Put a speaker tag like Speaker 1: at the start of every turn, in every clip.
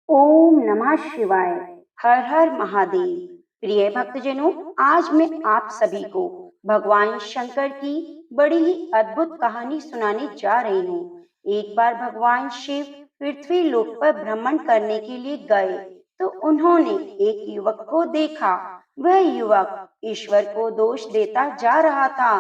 Speaker 1: ओम नमः शिवाय। हर हर महादेव। प्रिय भक्तजनों, आज मैं आप सभी को भगवान शंकर की बड़ी ही अद्भुत कहानी सुनाने जा रही हूँ। एक बार भगवान शिव पृथ्वी लोक पर भ्रमण करने के लिए गए तो उन्होंने एक युवक को देखा। वह युवक ईश्वर को दोष देता जा रहा था।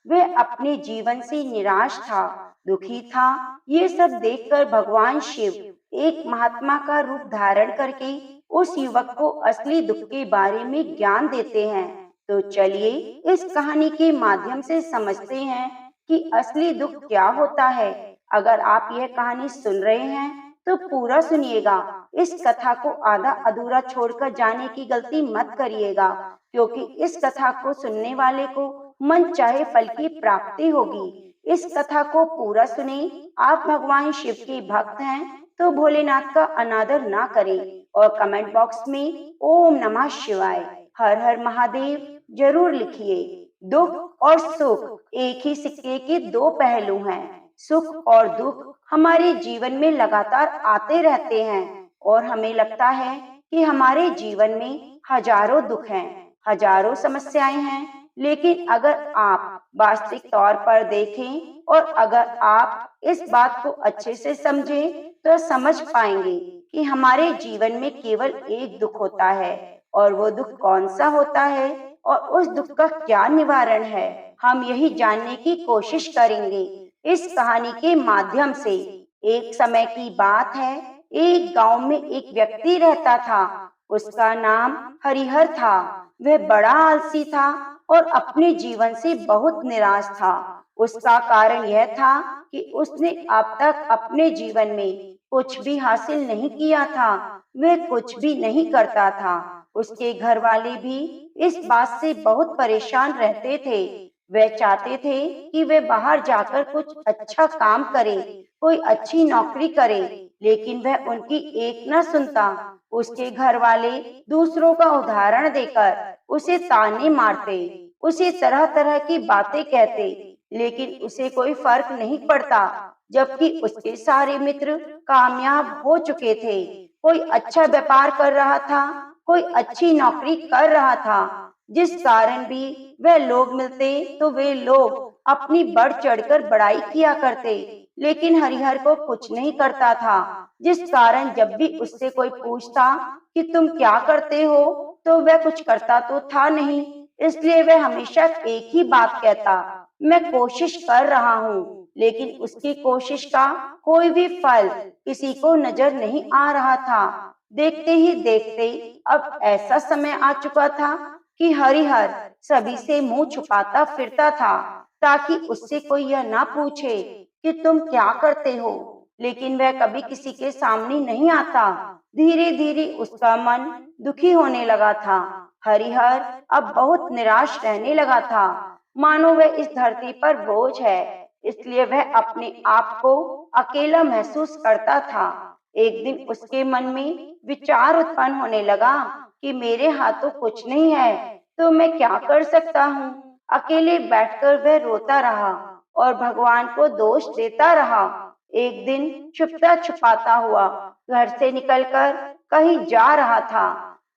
Speaker 1: वह अपने जीवन से निराश था, दुखी था। ये सब देखकर भगवान शिव एक महात्मा का रूप धारण करके उस युवक को असली दुख के बारे में ज्ञान देते हैं। तो चलिए इस कहानी के माध्यम से समझते हैं कि असली दुख क्या होता है। अगर आप यह कहानी सुन रहे हैं तो पूरा सुनिएगा। इस कथा को आधा अधूरा छोड़कर जाने की गलती मत करिएगा, क्योंकि इस कथा को सुनने वाले को मन चाहे फल की प्राप्ति होगी। इस कथा को पूरा सुने। आप भगवान शिव के भक्त हैं तो भोलेनाथ का अनादर ना करें और कमेंट बॉक्स में ओम नमः शिवाय, हर हर महादेव जरूर लिखिए। दुख और सुख एक ही सिक्के के दो पहलू हैं। सुख और दुख हमारे जीवन में लगातार आते रहते हैं और हमें लगता है कि हमारे जीवन में हजारों दुख हैं, हजारों समस्याएं हैं। लेकिन अगर आप वास्तविक तौर पर देखें और अगर आप इस बात को अच्छे से समझें तो समझ पाएंगे कि हमारे जीवन में केवल एक दुख होता है। और वो दुख कौन सा होता है और उस दुख का क्या निवारण है, हम यही जानने की कोशिश करेंगे इस कहानी के माध्यम से। एक समय की बात है, एक गांव में एक व्यक्ति रहता था। उसका नाम हरिहर था। वह बड़ा आलसी था और अपने जीवन से बहुत निराश था। उसका कारण यह था कि उसने अब तक अपने जीवन में कुछ भी हासिल नहीं किया था। वह कुछ भी नहीं करता था। उसके घर वाले भी इस बात से बहुत परेशान रहते थे। वह चाहते थे कि वह बाहर जाकर कुछ अच्छा काम करे, कोई अच्छी नौकरी करे, लेकिन वह उनकी एक न सुनता। उसके घर वाले दूसरों का उदाहरण देकर उसे ताने मारते, उसे तरह तरह की बातें कहते, लेकिन उसे कोई फर्क नहीं पड़ता। जबकि उसके सारे मित्र कामयाब हो चुके थे, कोई अच्छा व्यापार कर रहा था, कोई अच्छी नौकरी कर रहा था। जिस कारण भी वह लोग मिलते तो वे लोग अपनी बढ़ चढ़कर बड़ाई किया करते, लेकिन हरिहर को कुछ नहीं करता था। जिस कारण जब भी उससे कोई पूछता कि तुम क्या करते हो, तो वह कुछ करता तो था नहीं। इसलिए वह हमेशा एक ही बात कहता, मैं कोशिश कर रहा हूँ। लेकिन उसकी कोशिश का कोई भी फल किसी को नजर नहीं आ रहा था। देखते ही देखते अब ऐसा समय आ चुका था कि हरिहर सभी से मुंह छुपाता फिरता था, ताकि उससे कोई यह ना पूछे कि तुम क्या करते हो। लेकिन वह कभी किसी के सामने नहीं आता। धीरे धीरे उसका मन दुखी होने लगा था। हरिहर अब बहुत निराश रहने लगा था, मानो वह इस धरती पर बोझ है। इसलिए वह अपने आप को अकेला महसूस करता था। एक दिन उसके मन में विचार उत्पन्न होने लगा कि मेरे हाथों कुछ नहीं है तो मैं क्या कर सकता हूँ। अकेले बैठकर वह रोता रहा और भगवान को दोष देता रहा। एक दिन छुपता छुपाता हुआ घर से निकलकर कहीं जा रहा था।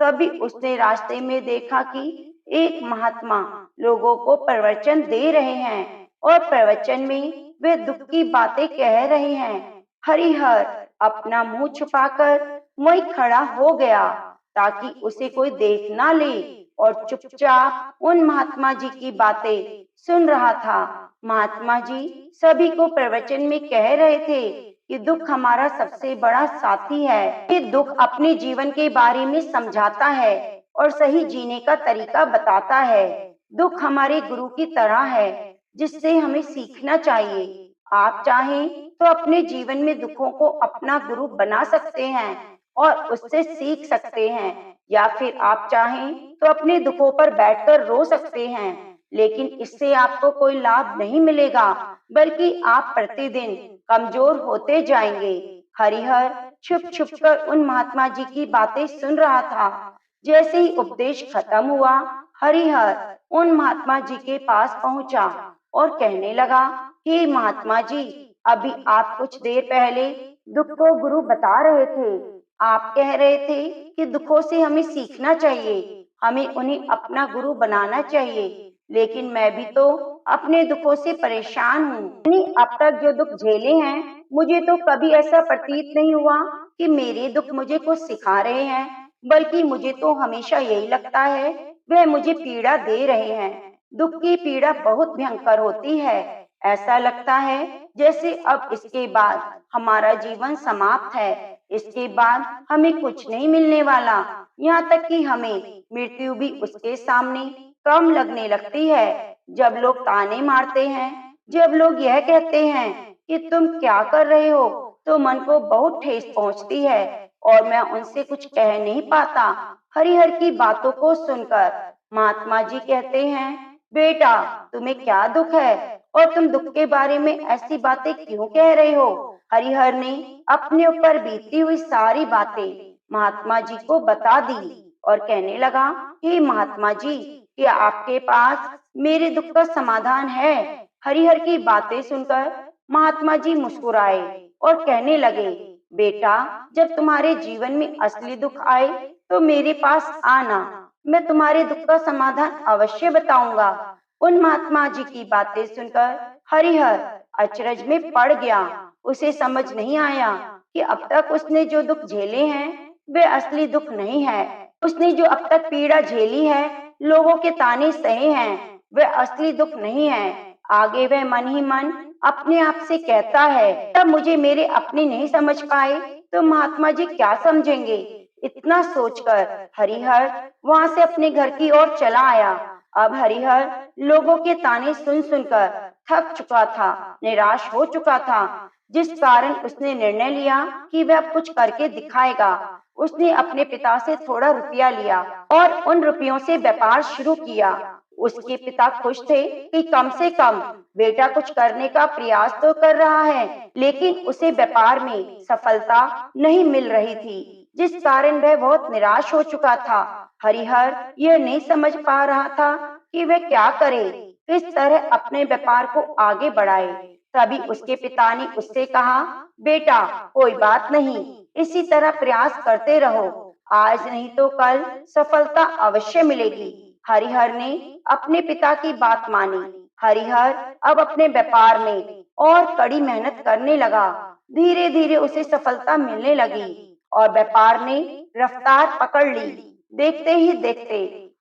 Speaker 1: तभी उसने रास्ते में देखा कि एक महात्मा लोगों को प्रवचन दे रहे हैं और प्रवचन में वे दुख की बातें कह रहे हैं। हरिहर अपना मुंह छुपाकर वहीं खड़ा हो गया ताकि उसे कोई देख ना ले और चुपचाप उन महात्मा जी की बातें सुन रहा था। महात्मा जी सभी को प्रवचन में कह रहे थे कि दुख हमारा सबसे बड़ा साथी है। ये दुख अपने जीवन के बारे में समझाता है और सही जीने का तरीका बताता है। दुख हमारे गुरु की तरह है जिससे हमें सीखना चाहिए। आप चाहें तो अपने जीवन में दुखों को अपना गुरु बना सकते हैं और उससे सीख सकते हैं, या फिर आप चाहें तो अपने दुखों पर बैठकर रो सकते हैं। लेकिन इससे आपको कोई लाभ नहीं मिलेगा, बल्कि आप प्रतिदिन कमजोर होते जाएंगे। हरिहर छुप छुप कर उन महात्मा जी की बातें सुन रहा था। जैसे ही उपदेश खत्म हुआ, हरिहर उन महात्मा जी के पास पहुंचा और कहने लगा, हे महात्मा जी, अभी आप कुछ देर पहले दुख को गुरु बता रहे थे। आप कह रहे थे कि दुखों से हमें सीखना चाहिए, हमें उन्हें अपना गुरु बनाना चाहिए। लेकिन मैं भी तो अपने दुखों से परेशान हूँ। मैंने अब तक जो दुख झेले हैं, मुझे तो कभी ऐसा प्रतीत नहीं हुआ कि मेरे दुख मुझे कुछ सिखा रहे हैं, बल्कि मुझे तो हमेशा यही लगता है वह मुझे पीड़ा दे रहे हैं। दुख की पीड़ा बहुत भयंकर होती है। ऐसा लगता है जैसे अब इसके बाद हमारा जीवन समाप्त है, इसके बाद हमें कुछ नहीं मिलने वाला, यहाँ तक कि हमें मृत्यु भी उसके सामने कम लगने लगती है। जब लोग ताने मारते हैं, जब लोग यह कहते हैं कि तुम क्या कर रहे हो, तो मन को बहुत ठेस पहुंचती है और मैं उनसे कुछ कह नहीं पाता। हरिहर की बातों को सुनकर महात्मा जी कहते हैं, बेटा तुम्हें क्या दुख है और तुम दुख के बारे में ऐसी बातें क्यों कह रहे हो। हरिहर ने अपने ऊपर बीती हुई सारी बातें महात्मा जी को बता दी और कहने लगा, हे महात्मा जी, क्या आपके पास मेरे दुख का समाधान है। हरिहर की बातें सुनकर महात्मा जी मुस्कुराए और कहने लगे, बेटा जब तुम्हारे जीवन में असली दुख आए तो मेरे पास आना, मैं तुम्हारे दुख का समाधान अवश्य बताऊंगा। उन महात्मा जी की बातें सुनकर हरिहर अचरज में पड़ गया। उसे समझ नहीं आया कि अब तक उसने जो दुख झेले हैं वे असली दुख नहीं है। उसने जो अब तक पीड़ा झेली है, लोगों के ताने सहे हैं, वे असली दुख नहीं है। आगे वह मन ही मन अपने आप से कहता है, तब मुझे मेरे अपने नहीं समझ पाए तो महात्मा जी क्या समझेंगे। इतना सोचकर हरिहर वहां से अपने घर की ओर चला आया। अब हरिहर लोगों के ताने सुन सुनकर थक चुका था, निराश हो चुका था, जिस कारण उसने निर्णय लिया कि वह कुछ करके दिखाएगा। उसने अपने पिता से थोड़ा रुपया लिया और उन रुपयों से व्यापार शुरू किया। उसके पिता खुश थे कि कम से कम बेटा कुछ करने का प्रयास तो कर रहा है, लेकिन उसे व्यापार में सफलता नहीं मिल रही थी, जिस कारण वह बहुत निराश हो चुका था। हरिहर यह नहीं समझ पा रहा था कि वह क्या करे, किस तरह अपने व्यापार को आगे बढ़ाए। तभी उसके पिता ने उससे कहा, बेटा कोई बात नहीं, इसी तरह प्रयास करते रहो, आज नहीं तो कल सफलता अवश्य मिलेगी। हरिहर ने अपने पिता की बात मानी। हरिहर अब अपने व्यापार में और कड़ी मेहनत करने लगा। धीरे धीरे उसे सफलता मिलने लगी और व्यापार ने रफ्तार पकड़ ली। देखते ही देखते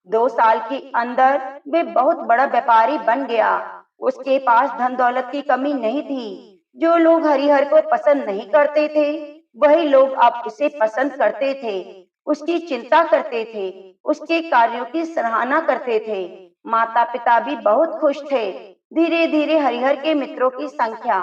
Speaker 1: 2 साल के अंदर वे बहुत बड़ा व्यापारी बन गया। उसके पास धन दौलत की कमी नहीं थी। जो लोग हरिहर को पसंद नहीं करते थे, वही लोग अब उसे पसंद करते थे, उसकी चिंता करते थे, उसके कार्यों की सराहना करते थे। माता पिता भी बहुत खुश थे। धीरे धीरे हरिहर के मित्रों की संख्या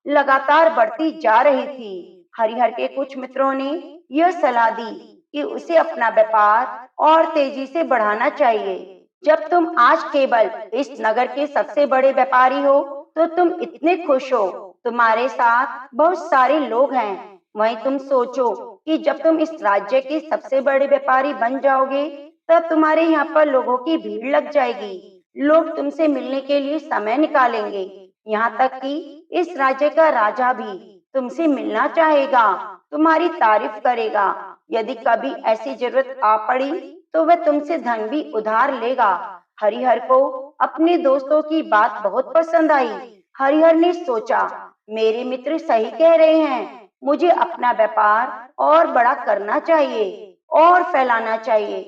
Speaker 1: लगातार बढ़ती जा रही थी। हरिहर के कुछ मित्रों ने यह सलाह दी कि उसे अपना व्यापार और तेजी से बढ़ाना चाहिए। जब तुम आज केवल इस नगर के सबसे बड़े व्यापारी हो, तो तुम इतने खुश हो, तुम्हारे साथ बहुत सारे लोग हैं। वहीं तुम सोचो कि जब तुम इस राज्य के सबसे बड़े व्यापारी बन जाओगे, तब तुम्हारे यहाँ पर लोगों की भीड़ लग जाएगी। लोग तुमसे मिलने के लिए समय निकालेंगे। यहाँ तक कि इस राज्य का राजा भी तुमसे मिलना चाहेगा, तुम्हारी तारीफ करेगा। यदि कभी ऐसी जरूरत आ पड़ी तो वह तुमसे धन भी उधार लेगा। हरिहर को अपने दोस्तों की बात बहुत पसंद आई। हरिहर ने सोचा, मेरे मित्र सही कह रहे हैं, मुझे अपना व्यापार और बड़ा करना चाहिए और फैलाना चाहिए।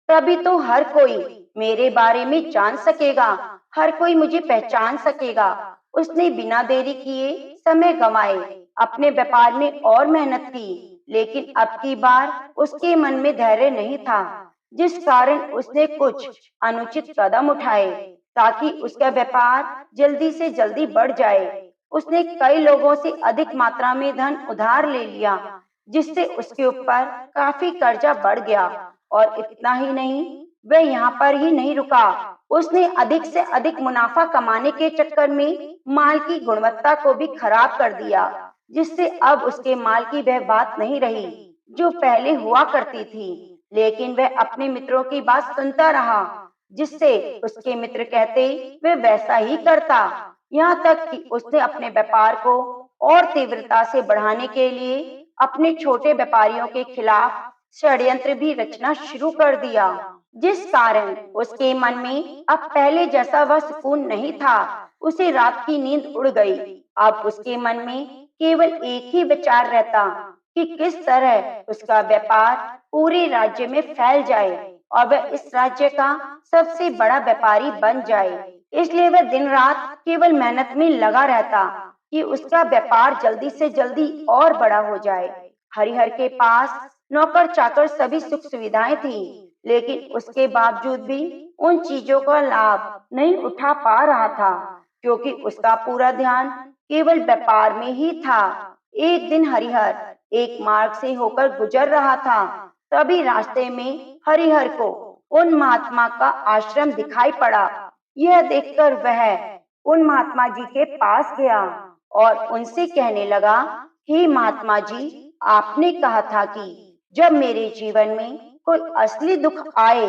Speaker 1: तभी तो हर कोई मेरे बारे में जान सकेगा, हर कोई मुझे पहचान सकेगा। उसने बिना देरी किए समय गंवाए, अपने व्यापार में और मेहनत की, लेकिन अब की बार उसके मन में धैर्य नहीं था, जिस कारण उसने कुछ अनुचित कदम उठाए ताकि उसका व्यापार जल्दी से जल्दी बढ़ जाए। उसने कई लोगों से अधिक मात्रा में धन उधार ले लिया, जिससे उसके ऊपर काफी कर्जा बढ़ गया। और इतना ही नहीं, वह यहाँ पर ही नहीं रुका। उसने अधिक से अधिक मुनाफा कमाने के चक्कर में माल की गुणवत्ता को भी खराब कर दिया, जिससे अब उसके माल की वह बात नहीं रही जो पहले हुआ करती थी। लेकिन वह अपने मित्रों की बात सुनता रहा, जिससे उसके मित्र कहते वह वैसा ही करता। यहाँ तक कि उसने अपने व्यापार को और तीव्रता से बढ़ाने के लिए अपने छोटे व्यापारियों के खिलाफ षड्यंत्र भी रचना शुरू कर दिया, जिस कारण उसके मन में अब पहले जैसा वह सुकून नहीं था। उसे रात की नींद उड़ गई। अब उसके मन में केवल एक ही विचार रहता कि किस तरह उसका व्यापार पूरे राज्य में फैल जाए और वह इस राज्य का सबसे बड़ा व्यापारी बन जाए। इसलिए वह दिन रात केवल मेहनत में लगा रहता कि उसका व्यापार जल्दी से जल्दी और बड़ा हो जाए। हरिहर के पास नौकर चाकर सभी सुख सुविधाएं थी, लेकिन उसके बावजूद भी उन चीजों का लाभ नहीं उठा पा रहा था, क्योंकि उसका पूरा ध्यान केवल व्यापार में ही था। एक दिन हरिहर एक मार्ग से होकर गुजर रहा था। तभी रास्ते में हरिहर को उन महात्मा का आश्रम दिखाई पड़ा। यह देखकर वह उन महात्मा जी के पास गया और उनसे कहने लगा, हे महात्मा जी, आपने कहा था कि जब मेरे जीवन में कोई असली दुख आए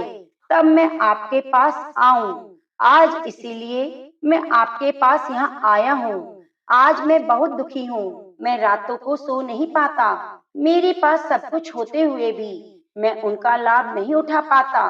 Speaker 1: तब मैं आपके पास आऊं। आज इसीलिए मैं आपके पास यहाँ आया हूँ। आज मैं बहुत दुखी हूँ। मैं रातों को सो नहीं पाता। मेरे पास सब कुछ होते हुए भी मैं उनका लाभ नहीं उठा पाता।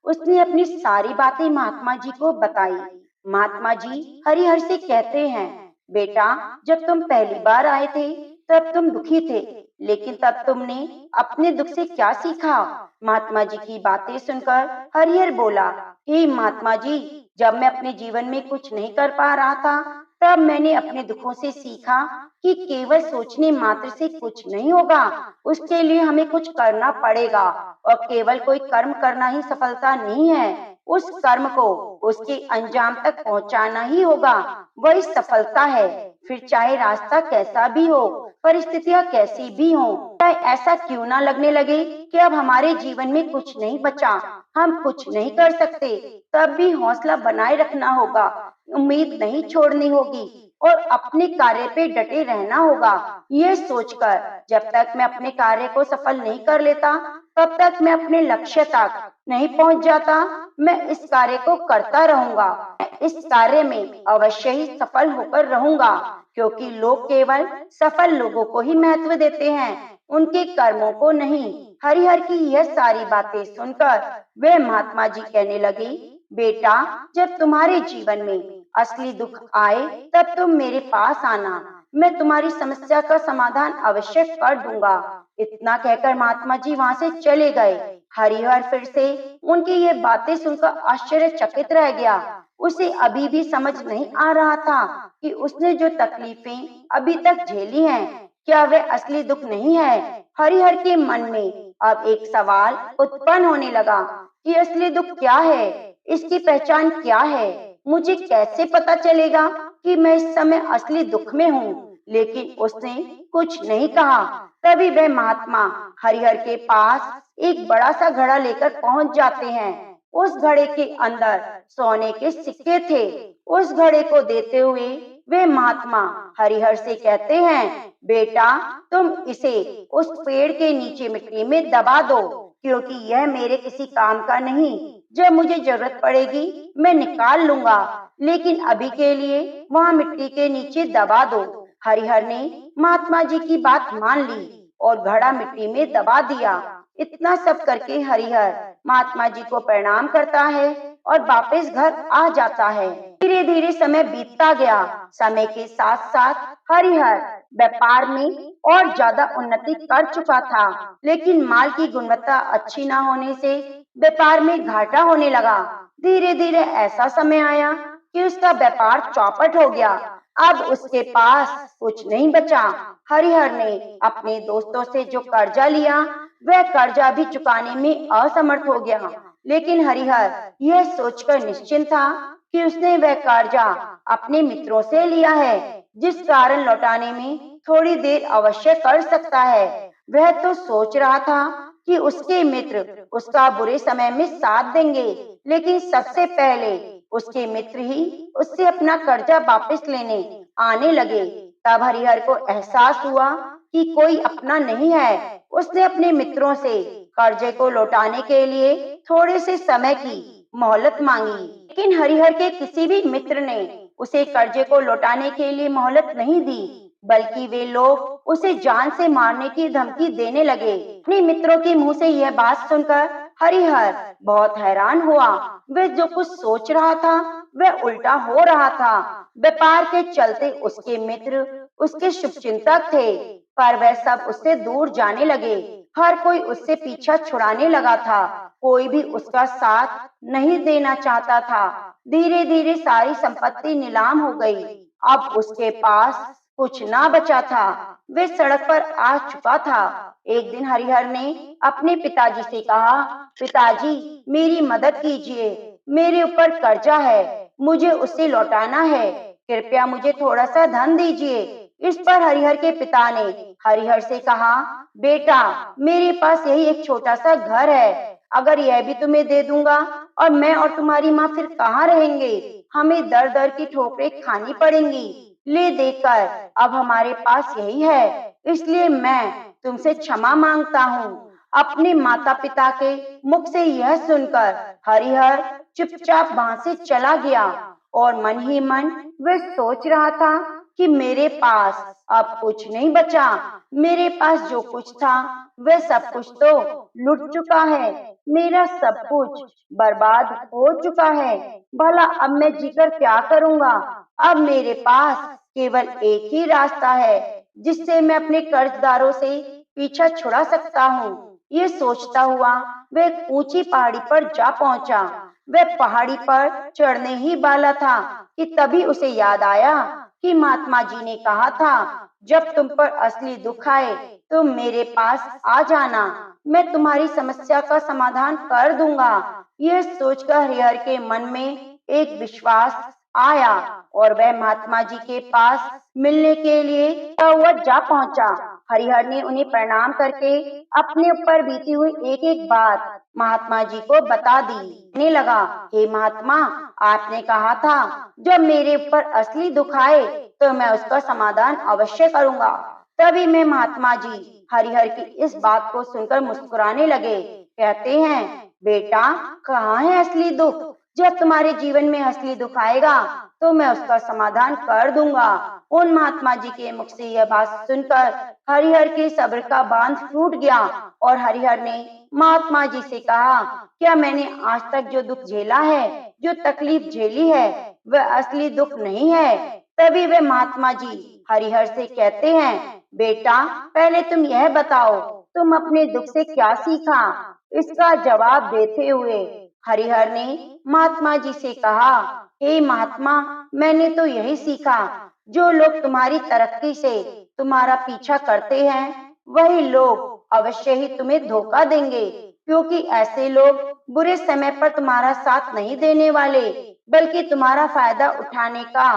Speaker 1: उसने अपनी सारी बातें महात्मा जी को बताई। महात्मा जी हरिहर से कहते हैं, बेटा, जब तुम पहली बार आए थे तब तुम दुखी थे, लेकिन तब तुमने अपने दुख से क्या सीखा? महात्मा जी की बातें सुनकर हरिहर बोला, हे महात्मा जी, जब मैं अपने जीवन में कुछ नहीं कर पा रहा था तब मैंने अपने दुखों से सीखा कि केवल सोचने मात्र से कुछ नहीं होगा। उसके लिए हमें कुछ करना पड़ेगा और केवल कोई कर्म करना ही सफलता नहीं है। उस कर्म को उसके अंजाम तक पहुंचाना ही होगा, वही सफलता है। फिर चाहे रास्ता कैसा भी हो, परिस्थितियां कैसी भी हो, चाहे ऐसा क्यों ना लगने लगे कि अब हमारे जीवन में कुछ नहीं बचा, हम कुछ नहीं कर सकते, तब भी हौसला बनाए रखना होगा, उम्मीद नहीं छोड़नी होगी और अपने कार्य पे डटे रहना होगा। ये सोचकर जब तक मैं अपने कार्य को सफल नहीं कर लेता तब तक मैं अपने लक्ष्य तक नहीं पहुंच जाता। मैं इस कार्य को करता रहूंगा। मैं इस कार्य में अवश्य ही सफल होकर रहूंगा, क्योंकि लोग केवल सफल लोगों को ही महत्व देते हैं, उनके कर्मों को नहीं। हरिहर की यह सारी बातें सुनकर वे महात्मा जी कहने लगे, बेटा, जब तुम्हारे जीवन में असली दुख आए तब तुम मेरे पास आना, मैं तुम्हारी समस्या का समाधान अवश्य कर दूंगा। इतना कहकर महात्मा जी वहाँ से चले गए। हरिहर फिर से उनकी ये बातें सुनकर आश्चर्यचकित रह गया। उसे अभी भी समझ नहीं आ रहा था कि उसने जो तकलीफें अभी तक झेली हैं, क्या वे असली दुख नहीं है। हरिहर के मन में अब एक सवाल उत्पन्न होने लगा कि असली दुख क्या है, इसकी पहचान क्या है, मुझे कैसे पता चलेगा कि मैं इस समय असली दुख में हूँ। लेकिन उसने कुछ नहीं कहा। तभी वह महात्मा हरिहर के पास एक बड़ा सा घड़ा लेकर पहुंच जाते हैं। उस घड़े के अंदर सोने के सिक्के थे। उस घड़े को देते हुए वे महात्मा हरिहर से कहते हैं, बेटा, तुम इसे उस पेड़ के नीचे मिट्टी में दबा दो, क्योंकि यह मेरे किसी काम का नहीं। जब मुझे जरूरत पड़ेगी मैं निकाल लूंगा, लेकिन अभी के लिए वहाँ मिट्टी के नीचे दबा दो। हरिहर ने महात्मा जी की बात मान ली और घड़ा मिट्टी में दबा दिया। इतना सब करके हरिहर महात्मा जी को प्रणाम करता है और वापस घर आ जाता है। धीरे धीरे समय बीतता गया। समय के साथ साथ हरिहर व्यापार में और ज्यादा उन्नति कर चुका था, लेकिन माल की गुणवत्ता अच्छी न होने से व्यापार में घाटा होने लगा। धीरे धीरे ऐसा समय आया कि उसका व्यापार चौपट हो गया। अब उसके पास कुछ नहीं बचा। हरिहर ने अपने दोस्तों से जो कर्जा लिया वह कर्जा भी चुकाने में असमर्थ हो गया, लेकिन हरिहर यह सोचकर निश्चिंत था कि उसने वह कर्जा अपने मित्रों से लिया है, जिस कारण लौटाने में थोड़ी देर अवश्य कर सकता है। वह तो सोच रहा था कि उसके मित्र उसका बुरे समय में साथ देंगे, लेकिन सबसे पहले उसके मित्र ही उससे अपना कर्जा वापस लेने आने लगे। तब हरिहर को एहसास हुआ कि कोई अपना नहीं है। उसने अपने मित्रों से कर्जे को लौटाने के लिए थोड़े से समय की मोहलत मांगी, लेकिन हरिहर के किसी भी मित्र ने उसे कर्जे को लौटाने के लिए मोहलत नहीं दी। बल्कि वे लोग उसे जान से मारने की धमकी देने लगे। अपने मित्रों के मुंह से यह बात सुनकर हरिहर बहुत हैरान हुआ। वह जो कुछ सोच रहा था वह उल्टा हो रहा था। व्यापार के चलते उसके मित्र उसके शुभचिंतक थे, पर वह सब उससे दूर जाने लगे। हर कोई उससे पीछा छुड़ाने लगा था। कोई भी उसका साथ नहीं देना चाहता था। धीरे धीरे सारी संपत्ति नीलाम हो गई। अब उसके पास कुछ ना बचा था। वे सड़क पर आ चुका था। एक दिन हरिहर ने अपने पिताजी से कहा, पिताजी मेरी मदद कीजिए, मेरे ऊपर कर्जा है, मुझे उसे लौटाना है, कृपया मुझे थोड़ा सा धन दीजिए। इस पर हरिहर के पिता ने हरिहर से कहा, बेटा मेरे पास यही एक छोटा सा घर है, अगर यह भी तुम्हें दे दूंगा और मैं और तुम्हारी माँ फिर कहाँ रहेंगे, हमें दर दर की ठोकरें खानी पड़ेंगी। ले देकर अब हमारे पास यही है, इसलिए मैं तुमसे क्षमा मांगता हूँ। अपने माता पिता के मुख से यह सुनकर हरिहर चुपचाप वहां से चला गया और मन ही मन वह सोच रहा था कि मेरे पास अब कुछ नहीं बचा। मेरे पास जो कुछ था वह सब कुछ तो लुट चुका है। मेरा सब कुछ बर्बाद हो चुका है। भला अब मैं जीकर क्या करूँगा? अब मेरे पास केवल एक ही रास्ता है जिससे मैं अपने कर्जदारों से पीछा छुड़ा सकता हूँ। ये सोचता हुआ वह एक ऊंची पहाड़ी पर जा पहुंचा। वह पहाड़ी पर चढ़ने ही वाला था कि तभी उसे याद आया कि महात्मा जी ने कहा था, जब तुम पर असली दुख आए तो मेरे पास आ जाना, मैं तुम्हारी समस्या का समाधान कर दूंगा। यह सोचकर हरिहर के मन में एक विश्वास आया और वह महात्मा जी के पास मिलने के लिए हुआ जा पहुंचा। हरिहर ने उन्हें प्रणाम करके अपने ऊपर बीती हुई एक एक बात महात्मा जी को बता दी। कहने लगा, हे महात्मा, आपने कहा था जब मेरे ऊपर असली दुख आए तो मैं उसका समाधान अवश्य करूंगा। तभी मैं महात्मा जी हरिहर की इस बात को सुनकर मुस्कुराने लगे। कहते हैं, बेटा कहाँ है असली दुख? जब तुम्हारे जीवन में असली दुख आएगा तो मैं उसका समाधान कर दूंगा। उन महात्मा जी के मुख से यह बात सुनकर हरिहर के सब्र का बांध टूट गया और हरिहर ने महात्मा जी से कहा, क्या मैंने आज तक जो दुख झेला है, जो तकलीफ झेली है, वह असली दुख नहीं है? तभी वे महात्मा जी हरिहर से कहते हैं, बेटा पहले तुम यह बताओ, तुम अपने दुख से क्या सीखा? इसका जवाब देते हुए हरिहर ने महात्मा जी से कहा, हे महात्मा, मैंने तो यही सीखा, जो लोग तुम्हारी तरक्की से तुम्हारा पीछा करते हैं वही लोग अवश्य ही तुम्हें धोखा देंगे, क्योंकि ऐसे लोग बुरे समय पर तुम्हारा साथ नहीं देने वाले, बल्कि तुम्हारा फायदा उठाने का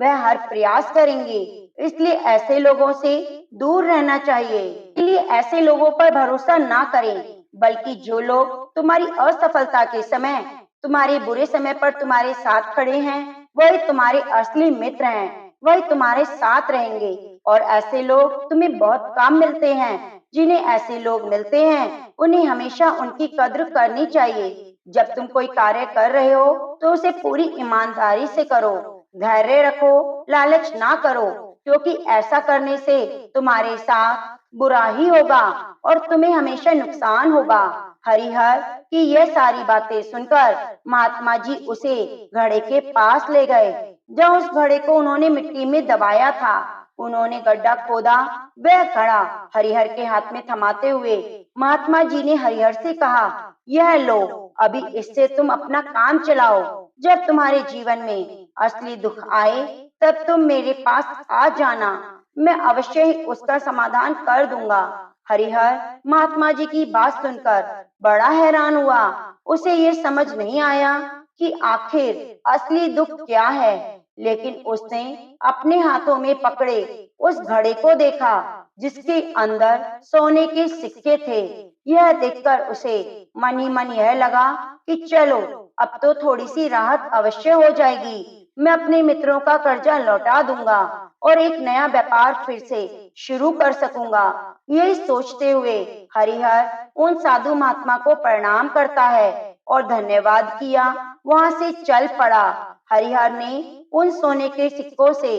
Speaker 1: वह हर प्रयास करेंगे। इसलिए ऐसे लोगों से दूर रहना चाहिए। इसलिए ऐसे लोगों पर भरोसा ना करें, बल्कि जो लोग तुम्हारी असफलता के समय, तुम्हारे बुरे समय पर तुम्हारे साथ खड़े हैं, वही तुम्हारे असली मित्र हैं, वही तुम्हारे साथ रहेंगे। और ऐसे लोग तुम्हें बहुत कम मिलते हैं। जिन्हें ऐसे लोग मिलते हैं उन्हें हमेशा उनकी कद्र करनी चाहिए। जब तुम कोई कार्य कर रहे हो तो उसे पूरी ईमानदारी से करो, धैर्य रखो, लालच ना करो, क्योंकि ऐसा करने से तुम्हारे साथ बुरा ही होगा और तुम्हें हमेशा नुकसान होगा। हरिहर की यह सारी बातें सुनकर महात्मा जी उसे घड़े के पास ले गए, जहाँ उस घड़े को उन्होंने मिट्टी में दबाया था। उन्होंने गड्ढा खोदा। वह घड़ा हरिहर के हाथ में थमाते हुए महात्मा जी ने हरिहर से कहा, यह लो, अभी इससे तुम अपना काम चलाओ। जब तुम्हारे जीवन में असली दुख आए तब तुम मेरे पास आ जाना, मैं अवश्य ही उसका समाधान कर दूंगा। हरिहर महात्मा जी की बात सुनकर बड़ा हैरान हुआ। उसे ये समझ नहीं आया कि आखिर असली दुख क्या है, लेकिन उसने अपने हाथों में पकड़े उस घड़े को देखा जिसके अंदर सोने के सिक्के थे। यह देखकर उसे मन ही मन यह लगा कि चलो अब तो थोड़ी सी राहत अवश्य हो जाएगी, मैं अपने मित्रों का कर्जा लौटा दूंगा और एक नया व्यापार फिर से शुरू कर सकूंगा। यही सोचते हुए हरिहर उन साधु महात्मा को प्रणाम करता है और धन्यवाद किया वहां से चल पड़ा। हरिहर ने उन सोने के सिक्कों से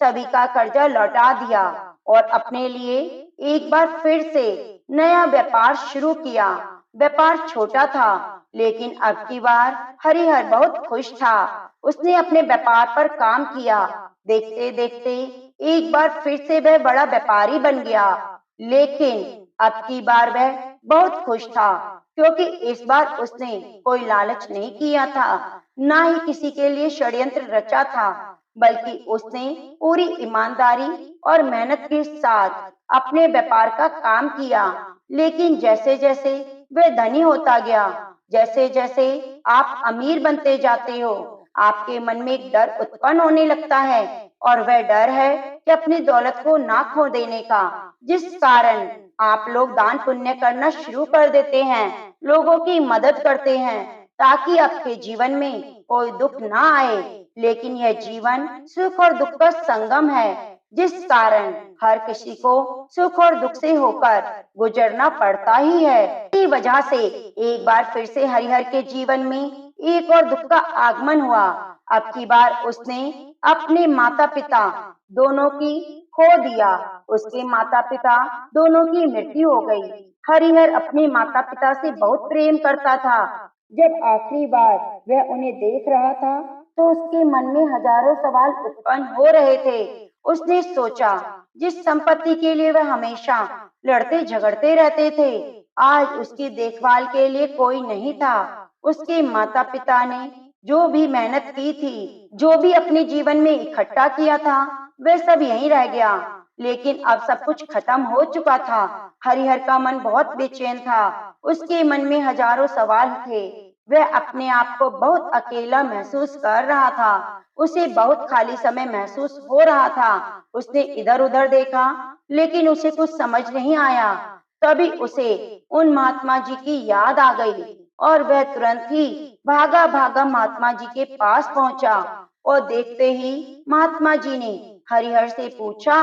Speaker 1: सभी का कर्जा लौटा दिया और अपने लिए एक बार फिर से नया व्यापार शुरू किया। व्यापार छोटा था, लेकिन अब की बार हरिहर बहुत खुश था। उसने अपने व्यापार पर काम किया। देखते देखते एक बार फिर से वह बड़ा व्यापारी बन गया। लेकिन अब की बार वह बहुत खुश था, क्योंकि इस बार उसने कोई लालच नहीं किया था, ना ही किसी के लिए षड्यंत्र रचा था, बल्कि उसने पूरी ईमानदारी और मेहनत के साथ अपने व्यापार का काम किया। लेकिन जैसे जैसे वह धनी होता गया, जैसे जैसे आप अमीर बनते जाते हो, आपके मन में एक डर उत्पन्न होने लगता है, और वह डर है कि अपनी दौलत को ना खो देने का, जिस कारण आप लोग दान पुण्य करना शुरू कर देते हैं, लोगों की मदद करते हैं, ताकि आपके जीवन में कोई दुख ना आए। लेकिन यह जीवन सुख और दुख का संगम है, जिस कारण हर किसी को सुख और दुख से होकर गुजरना पड़ता ही है। इसी वजह से एक बार फिर से हरिहर के जीवन में एक और दुख का आगमन हुआ। अब की बार उसने अपने माता पिता दोनों की खो दिया। उसके माता पिता दोनों की मृत्यु हो गई। हरिहर अपने माता पिता से बहुत प्रेम करता था। जब आखिरी बार वह उन्हें देख रहा था, तो उसके मन में हजारों सवाल उत्पन्न हो रहे थे। उसने सोचा, जिस संपत्ति के लिए वह हमेशा लड़ते झगड़ते रहते थे, आज उसकी देखभाल के लिए कोई नहीं था। उसके माता पिता ने जो भी मेहनत की थी, जो भी अपने जीवन में इकट्ठा किया था, वह सब यहीं रह गया। लेकिन अब सब कुछ खत्म हो चुका था। हरिहर का मन बहुत बेचैन था। उसके मन में हजारों सवाल थे। वह अपने आप को बहुत अकेला महसूस कर रहा था। उसे बहुत खाली समय महसूस हो रहा था। उसने इधर उधर देखा, लेकिन उसे कुछ समझ नहीं आया। तभी उसे उन महात्मा जी की याद आ गई, और वह तुरंत ही भागा भागा महात्मा जी के पास पहुंचा। और देखते ही महात्मा जी ने हरिहर से पूछा,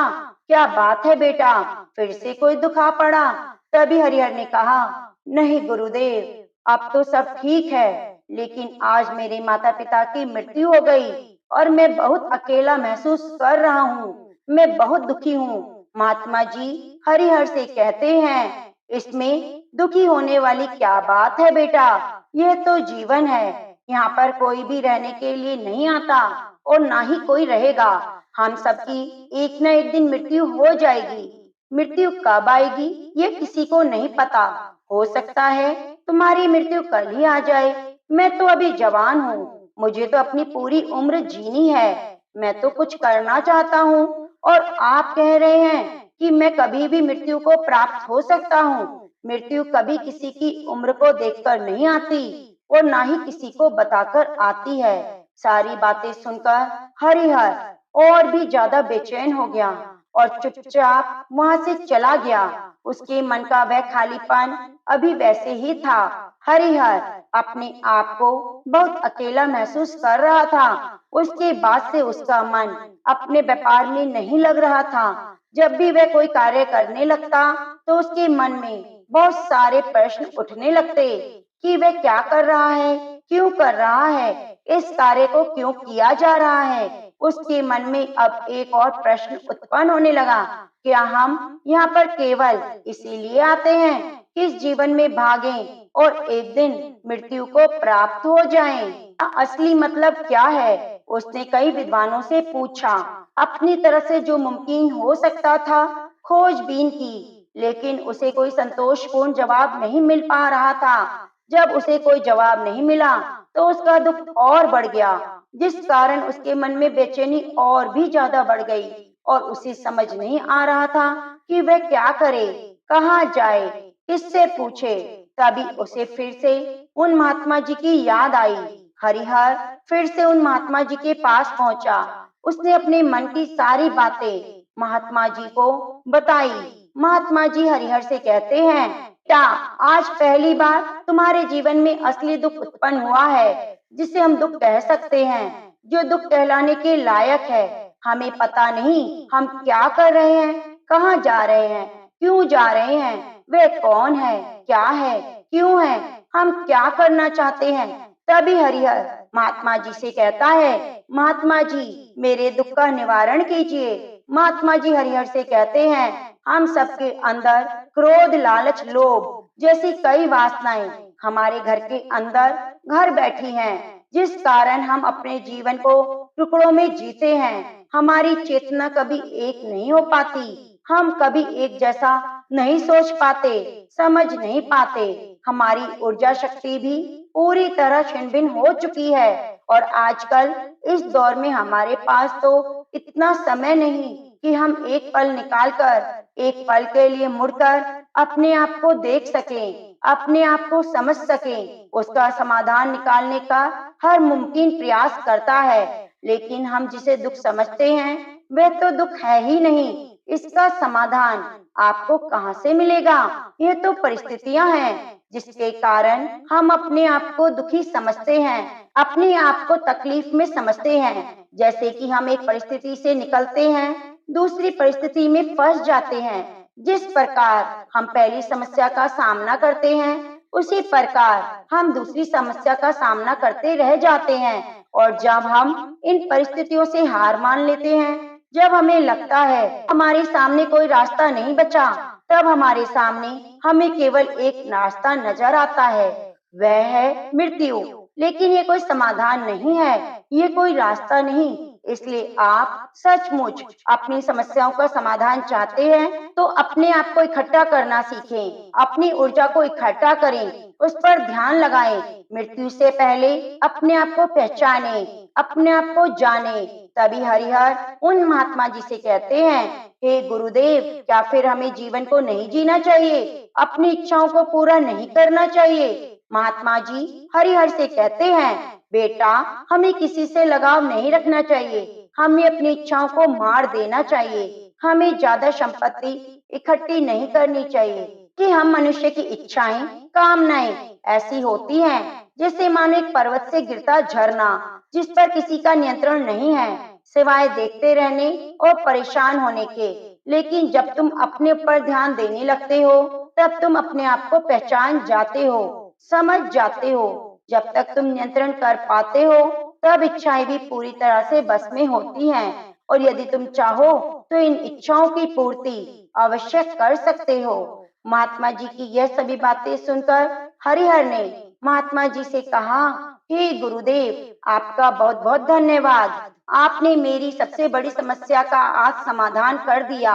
Speaker 1: क्या बात है बेटा, फिर से कोई दुख आ पड़ा? तभी हरिहर ने कहा, नहीं गुरुदेव, अब तो सब ठीक है, लेकिन आज मेरे माता पिता की मृत्यु हो गई और मैं बहुत अकेला महसूस कर रहा हूँ। मैं बहुत दुखी हूँ। महात्मा जी हरिहर से कहते हैं, इसमें दुखी होने वाली क्या बात है बेटा, यह तो जीवन है। यहाँ पर कोई भी रहने के लिए नहीं आता, और ना ही कोई रहेगा। हम सबकी एक न एक दिन मृत्यु हो जाएगी। मृत्यु कब आएगी ये किसी को नहीं पता। हो सकता है तुम्हारी मृत्यु कल ही आ जाए। मैं तो अभी जवान हूँ, मुझे तो अपनी पूरी उम्र जीनी है। मैं तो कुछ करना चाहता हूँ, और आप कह रहे हैं कि मैं कभी भी मृत्यु को प्राप्त हो सकता हूँ। मृत्यु कभी किसी की उम्र को देखकर नहीं आती, और ना ही किसी को बताकर आती है। सारी बातें सुनकर हरिहर और भी ज्यादा बेचैन हो गया, और चुपचाप वहां से चला गया। उसके मन का वह खालीपन अभी वैसे ही था। हरिहर अपने आप को बहुत अकेला महसूस कर रहा था। उसके बाद से उसका मन अपने व्यापार में नहीं लग रहा था। जब भी वह कोई कार्य करने लगता, तो उसके मन में बहुत सारे प्रश्न उठने लगते कि वह क्या कर रहा है, क्यों कर रहा है, इस कार्य को क्यों किया जा रहा है। उसके मन में अब एक और प्रश्न उत्पन्न होने लगा, क्या हम यहाँ पर केवल इसीलिए आते हैं कि इस जीवन में भागें और एक दिन मृत्यु को प्राप्त हो जाएं? असली मतलब क्या है? उसने कई विद्वानों से पूछा, अपनी तरफ से जो मुमकिन हो सकता था खोजबीन की, लेकिन उसे कोई संतोषपूर्ण जवाब नहीं मिल पा रहा था। जब उसे कोई जवाब नहीं मिला, तो उसका दुख और बढ़ गया, जिस कारण उसके मन में बेचैनी और भी ज्यादा बढ़ गई, और उसे समझ नहीं आ रहा था कि वह क्या करे, कहाँ जाए, किससे पूछे। तभी उसे फिर से उन महात्मा जी की याद आई। हरिहर फिर से उन महात्मा जी के पास पहुंचा। उसने अपने मन की सारी बातें महात्मा जी को बताई। महात्मा जी हरिहर से कहते हैं, क्या आज पहली बार तुम्हारे जीवन में असली दुख उत्पन्न हुआ है, जिसे हम दुख कह सकते हैं, जो दुख कहलाने के लायक है। हमें पता नहीं हम क्या कर रहे हैं, कहाँ जा रहे हैं, क्यों जा रहे हैं, वह कौन है, क्या है, क्यों है, हम क्या करना चाहते हैं। तभी हरिहर महात्मा जी से कहता है, महात्मा जी मेरे दुख का निवारण कीजिए। महात्मा जी हरिहर से कहते हैं, हम सबके अंदर क्रोध, लालच, लोभ जैसी कई वासनाएं हमारे घर के अंदर घर बैठी हैं, जिस कारण हम अपने जीवन को टुकड़ों में जीते हैं। हमारी चेतना कभी एक नहीं हो पाती, हम कभी एक जैसा नहीं सोच पाते, समझ नहीं पाते। हमारी ऊर्जा शक्ति भी पूरी तरह छिन भिन हो चुकी है। और आजकल इस दौर में हमारे पास तो इतना समय नहीं कि हम एक पल निकालकर एक पल के लिए मुड़कर अपने आप को देख सकें, अपने आप को समझ सकें। उसका समाधान निकालने का हर मुमकिन प्रयास करता है, लेकिन हम जिसे दुख समझते हैं वह तो दुख है ही नहीं। इसका समाधान आपको कहाँ से मिलेगा? ये तो परिस्थितियां हैं जिसके कारण हम अपने आप को दुखी समझते हैं, अपने आप को तकलीफ में समझते हैं। जैसे कि हम एक परिस्थिति से निकलते हैं, दूसरी परिस्थिति में फंस जाते हैं। जिस प्रकार हम पहली समस्या का सामना करते हैं, उसी प्रकार हम दूसरी समस्या का सामना करते रह जाते हैं। और जब हम इन परिस्थितियों से हार मान लेते हैं, जब हमें लगता है हमारे सामने कोई रास्ता नहीं बचा, तब हमारे सामने हमें केवल एक रास्ता नजर आता है, वह है मृत्यु। लेकिन ये कोई समाधान नहीं है, ये कोई रास्ता नहीं। इसलिए आप सचमुच अपनी समस्याओं का समाधान चाहते हैं तो अपने आप को इकट्ठा करना सीखें, अपनी ऊर्जा को इकट्ठा करें, उस पर ध्यान लगाएं। मृत्यु से पहले अपने आप को पहचाने, अपने आप को जाने। तभी हरिहर उन महात्मा जी से कहते हैं, हे गुरुदेव, क्या फिर हमें जीवन को नहीं जीना चाहिए, अपनी इच्छाओं को पूरा नहीं करना चाहिए? महात्मा जी हरिहर से कहते हैं, बेटा हमें किसी से लगाव नहीं रखना चाहिए, हमें अपनी इच्छाओं को मार देना चाहिए। हमें ज्यादा संपत्ति इकट्ठी नहीं करनी चाहिए कि हम मनुष्य की इच्छाएं, कामनाएं ऐसी होती हैं जैसे मानो एक पर्वत से गिरता झरना, जिस पर किसी का नियंत्रण नहीं है सिवाय देखते रहने और परेशान होने के। लेकिन जब तुम अपने ऊपर ध्यान देने लगते हो, तब तुम अपने आप को पहचान जाते हो, समझ जाते हो। जब तक तुम नियंत्रण कर पाते हो, तब इच्छाएं भी पूरी तरह से बस में होती हैं। और यदि तुम चाहो तो इन इच्छाओं की पूर्ति अवश्य कर सकते हो। महात्मा जी की यह सभी बातें सुनकर हरिहर ने महात्मा जी से कहा, हे गुरुदेव, आपका बहुत बहुत धन्यवाद। आपने मेरी सबसे बड़ी समस्या का आज समाधान कर दिया।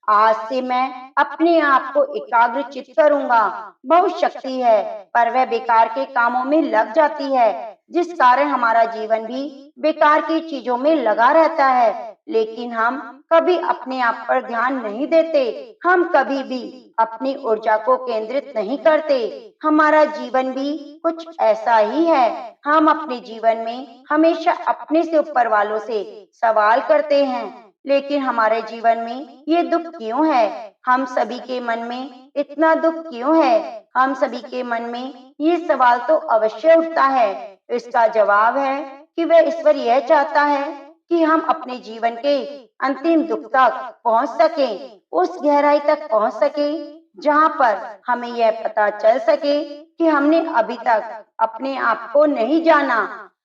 Speaker 1: आज से मैं अपने आप को एकाग्र चित्त करूंगा। बहुत शक्ति है, पर वह बेकार के कामों में लग जाती है, जिस कारण हमारा जीवन भी बेकार की चीजों में लगा रहता है। लेकिन हम कभी अपने आप पर ध्यान नहीं देते, हम कभी भी अपनी ऊर्जा को केंद्रित नहीं करते। हमारा जीवन भी कुछ ऐसा ही है। हम अपने जीवन में हमेशा अपने से ऊपर वालों से सवाल करते हैं, लेकिन हमारे जीवन में ये दुख क्यों है? हम सभी के मन में इतना दुख क्यों है? हम सभी के मन में ये सवाल तो अवश्य उठता है। इसका जवाब है कि वह ईश्वर यह चाहता है कि हम अपने जीवन के अंतिम दुख तक पहुंच सकें, उस गहराई तक पहुंच सकें जहां पर हमें यह पता चल सके कि हमने अभी तक अपने आप को नहीं जाना,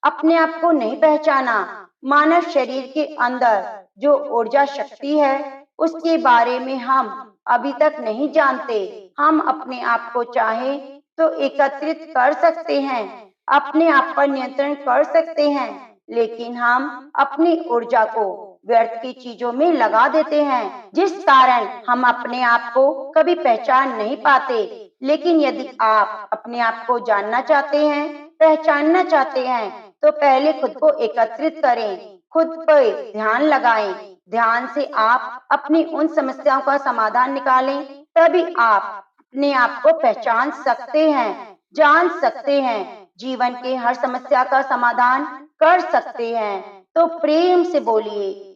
Speaker 1: अपने आप को नहीं पहचाना। मानव शरीर के अंदर जो ऊर्जा शक्ति है, उसके बारे में हम अभी तक नहीं जानते। हम अपने आप को चाहे तो एकत्रित कर सकते हैं, अपने आप पर नियंत्रण कर सकते हैं, लेकिन हम अपनी ऊर्जा को व्यर्थ की चीजों में लगा देते हैं, जिस कारण हम अपने आप को कभी पहचान नहीं पाते। लेकिन यदि आप अपने आप को जानना चाहते हैं, पहचानना चाहते हैं, तो पहले खुद को एकत्रित करें, खुद पर ध्यान लगाएं। ध्यान से आप अपनी उन समस्याओं का समाधान निकालें, तभी आप अपने आप को पहचान सकते हैं, जान सकते हैं, जीवन के हर समस्या का समाधान कर सकते हैं। तो प्रेम से बोलिए,